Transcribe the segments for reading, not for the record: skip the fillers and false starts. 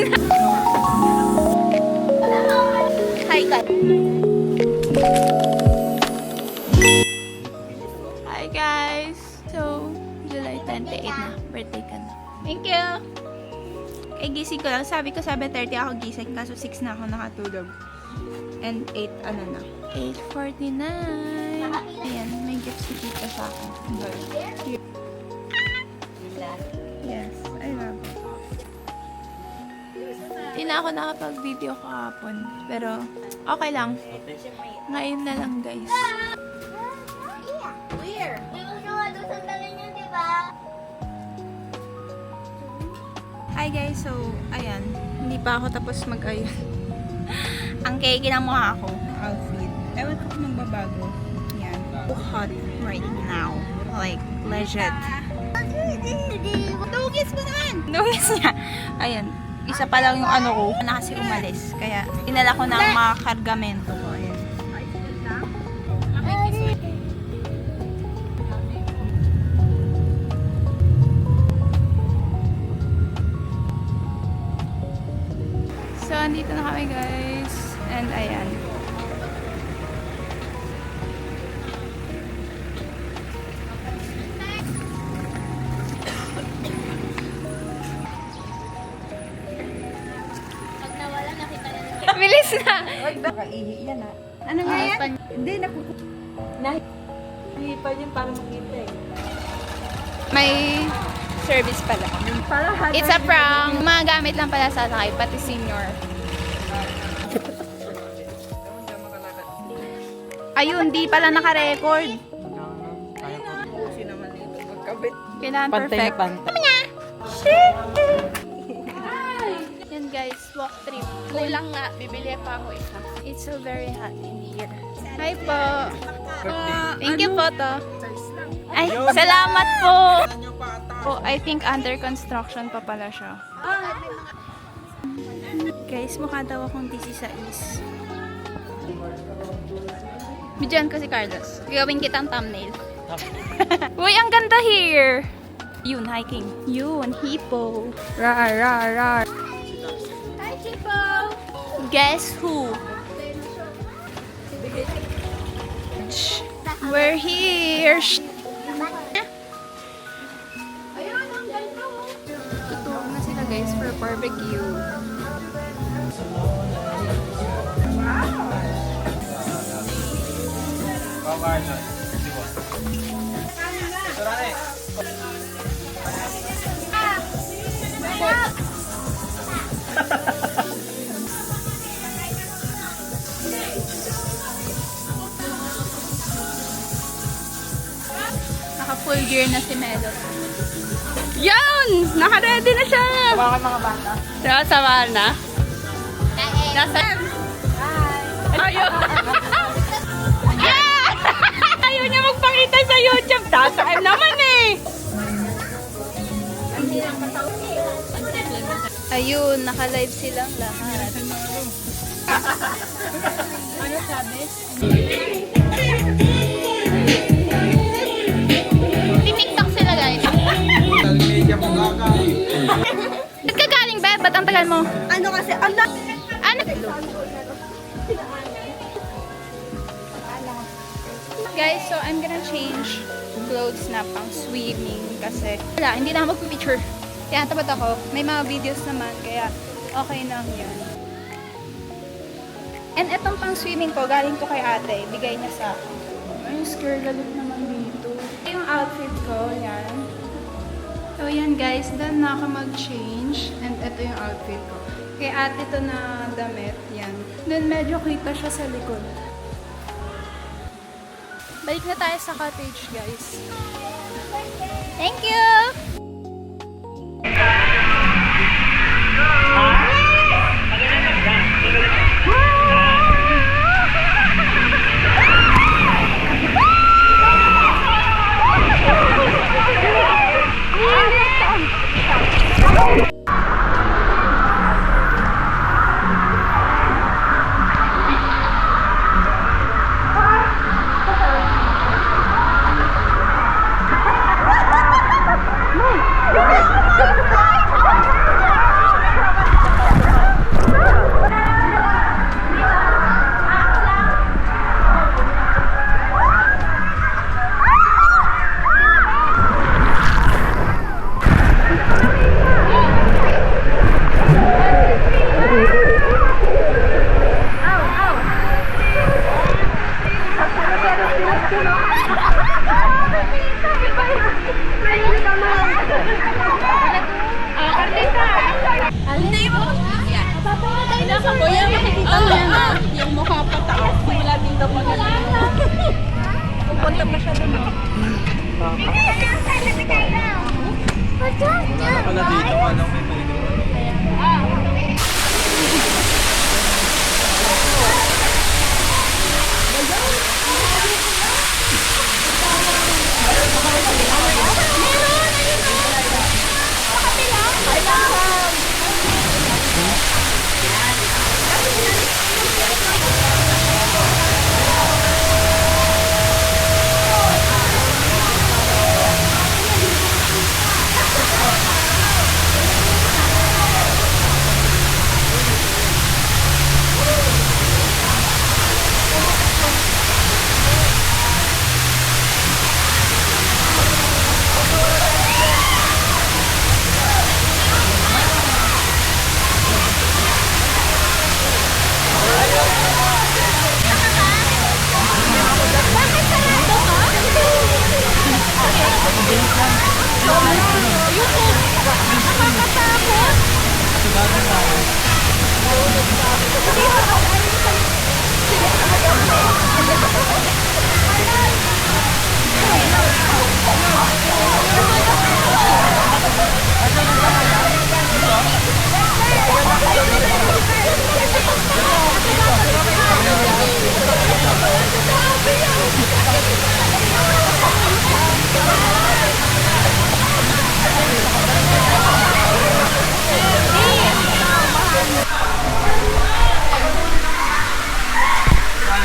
na. Hi, guys. Hi, guys. So, July 28 na. Birthday ka na. Thank you. Eh, gising ko lang. Sabi ko 7:30 ako gising. Kaso 6 na ako nakatulog. And 8, ano na? 8:49. Ayan, may gift si Tita sa akin. Yes, I love it. Hindi na ako nakapag-video kahapon. Pero, okay lang. Ngayon na lang, guys. Where? Hi guys, so, ayan. Hindi pa ako tapos mag-ayon. Ang keke ng mukha ko. Outfit. Ewan ko kung magbabago. Yan. So hot right now. Like, legit. Dugis mo naman! Dugis niya. Ayan. Isa pa lang yung ano ko. Na kasi umalis. Kaya, dinala ko ng mga kargamento ko. Ayan. So, andito na kami guys. And ayan. Pag nawala, nakita na nila. Bilis na! Nakaihi yan ah. Ano nga yan? Hindi, nahihi pa yun para makita eh. May service pala. It's a prank. Mga gamit lang pala sa sakay, pati senior. Ayun, di pala naka-record. Kailangan perfect. Yan guys, walk trip. Kulang nga, bibili pa ako isa. It's so very hot in here. Hi po. Thank you po to. Ay, salamat po. Oh, I think under construction pa pala siya. Guys, mukha daw akong 16. Bidyan ko si Carlos. Gawin kitang thumbnail. Uy, ang ganda here. Yun, hiking. Yun, hippo. Rar, rar, rar. Hi, Chipo! Guess who? We're here. Ayun, ang ganda mo. Tutulog na sila guys for barbecue. Naka full gear na si Melo. Yan! Naka-ready na siya! Bakit mga bata? Sasama na? Nasa... Ayaw! Ayaw niya magpakita sa YouTube. Tasaan naman eh! Ayun, naka-live silang lahat. Ano sabi? TikTok sila guys. Ba't ka galing, Beb? Ba't ang tagal mo? Ano kasi, ano? Ano? Guys, so I'm gonna change clothes na pang swimming kasi wala, hindi na ako magpipicture. Kaya tapat ako. May mga videos naman, kaya okay lang yan. And etong pang swimming ko, galing to kay ate. Bigay niya sa akin. Ay, skirt look naman dito. Ito yung outfit ko, yan. So yan guys, done na ako mag-change. And ito yung outfit ko. Kay ate to na damit, yan. Then medyo kita siya sa likod. Balik na tayo sa cottage, guys. Thank you! lang may pwede mo.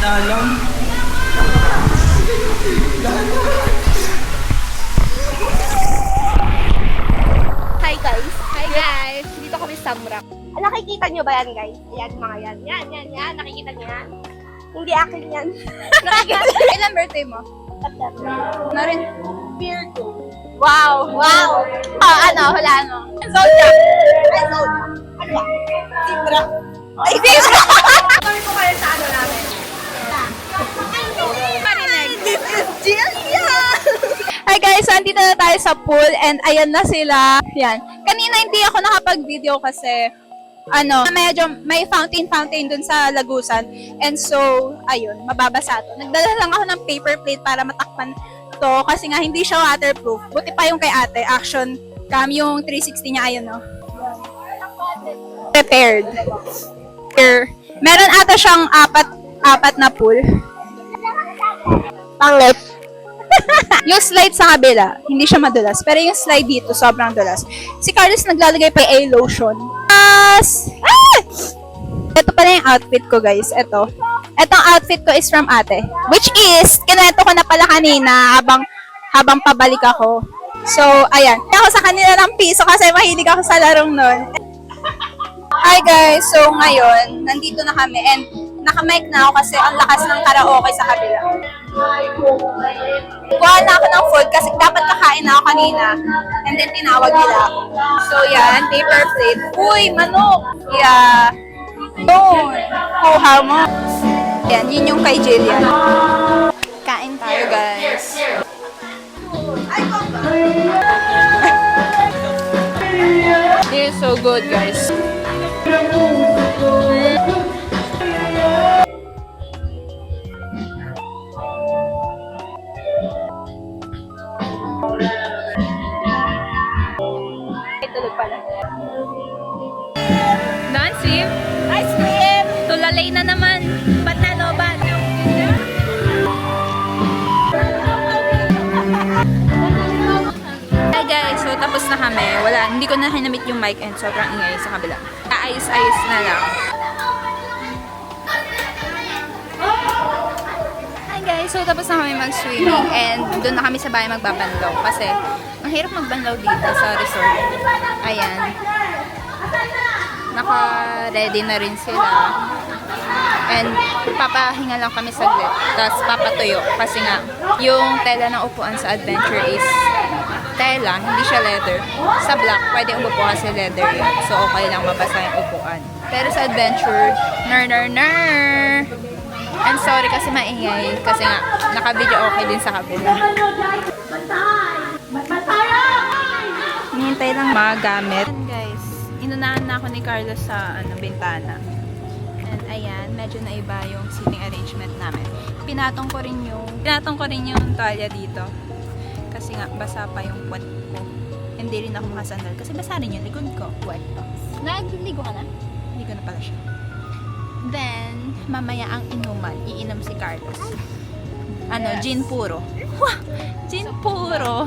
Dalam. Hi guys! Hi guys! Dito kami sa Samrak. Nakikita nyo ba yan guys? Ayan mga yan. Yan. Nakikita nyo yan? Hindi akin yan. Ilan birthday mo? Na rin. Wow! Ano? Wala ano? Zodiac. Ay, Zodiac. Ano ba? Libra. Ay, Libra. Kami ko kayo sa ano namin. This is Julia! Hi guys, so andito na tayo sa pool and ayan na sila. Yan. Kanina hindi ako nakapag-video kasi medyo may fountain dun sa Lagusan. And so, ayun, mababasa to. Nagdala lang ako ng paper plate para matakpan to kasi nga hindi siya waterproof. Buti pa yung kay ate, action cam, yung 360 niya, ayun no. Prepared. Meron ata siyang apat na pool. Pangit. Yung slide sa kabila, hindi siya madulas. Pero yung slide dito, sobrang dulas. Si Carlos naglalagay pa yung lotion. Ito pala yung outfit ko, guys. Etong outfit ko is from ate. Which is, kinuwento ko na pala kanina habang pabalik ako. So, ayan. Kaya ako sa kanila ng piso kasi mahilig ako sa larong nun. Hi guys! So, ngayon, nandito na kami and naka-mic na ako kasi ang lakas ng karaoke sa kabila. Kuha na ako ng food kasi dapat kakain na ako kanina and then tinawag nila ako. So, yan. Paper plate. Uy, manok! Yeah. Yun. Kuha mo. Yan. Yun yung kay Jillian. Kain tayo, guys. This is so good, guys. Tulog pala. Nancy? Ice cream! Tulalay na naman. Ba't na no? Ba't? Hi guys, so tapos na kami. Hindi ko na hinamit yung mic and sobrang ingay sa kabila. Ayos-ayos na lang. Hi guys, so tapos na kami mag-swimming and doon na kami sa bahay magbabanlaw kasi ang hirap magbanlaw dito sa resort. Ayan. Naka-ready na rin sila. And papahinga lang kami saglit. Tapos papatuyo kasi nga yung tela ng upuan sa adventure is tela, hindi siya leather. Sa black, pwede umupo kasi leather yun. So okay lang mabasa yung upuan. Pero sa adventure, ner. I'm sorry kasi maingay. Kasi nga, naka-video okay din sa kabila. Hinihintay lang magamit. Guys, inunahan na ako ni Carlos sa bintana. And ayan, medyo naiba yung seating arrangement namin. Pinatong ko rin yung tuwalya dito. Kasi nga, basa pa yung puwet ko. Hindi rin ako makasandal kasi basa rin yung likod ko. Wet box. Nagligo ka na? Hindi ko na pala siya. Then, mamaya ang inuman. Iinom si Carlos. Ano, gin puro. Wah! Gin puro.